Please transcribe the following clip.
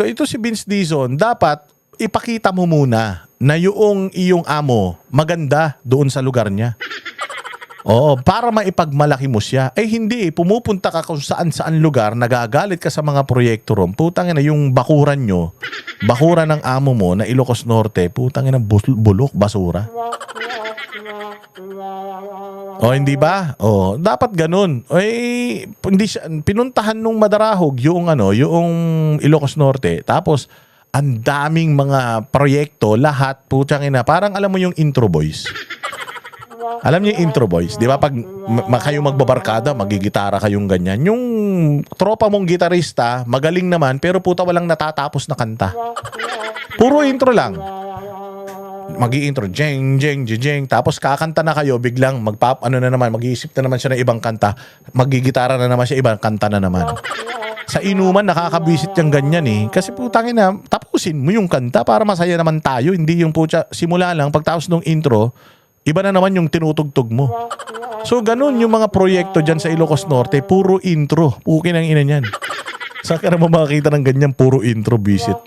proyekto, ito si Vince Dizon, dapat ipakita mo muna na yung iyong amo maganda doon sa lugar niya. Oo, para maipagmalaki mo siya. Eh hindi, pumupunta ka kung saan-saan lugar, nagagalit ka sa mga proyekto ron. Putang ina, yung bakuran nyo, bakuran ng amo mo na Ilocos Norte, putang ina, bulok, basura. O hindi ba? O, dapat ganun. Eh, hindi siya, pinuntahan nung Madarahog yung Ilocos Norte. Tapos, ang daming mga proyekto, lahat, putang ina, parang alam mo yung Intro Boys. Alam niyo yung Intro Boys, di ba? Pag kayo magbabarkada, magigitara kayong ganyan. Yung tropa mong gitarista, magaling naman, pero puta walang natatapos na kanta. Puro intro lang. Magi-intro, jeng, jeng, jeng, tapos kakanta na kayo, biglang mag-iisip na naman siya ng ibang kanta, magigitara na naman siya, ibang kanta na naman. Sa inuman, nakakabisit yung ganyan eh. Kasi putangin na, tapusin mo yung kanta para masaya naman tayo. Hindi yung putya, simula lang, pagtapos ng intro, iba na naman yung tinutugtog mo. So, ganun yung mga proyekto dyan sa Ilocos Norte, puro intro. Pukin ang ina niyan. Saan ka na makakita ng ganyan, puro intro, visit.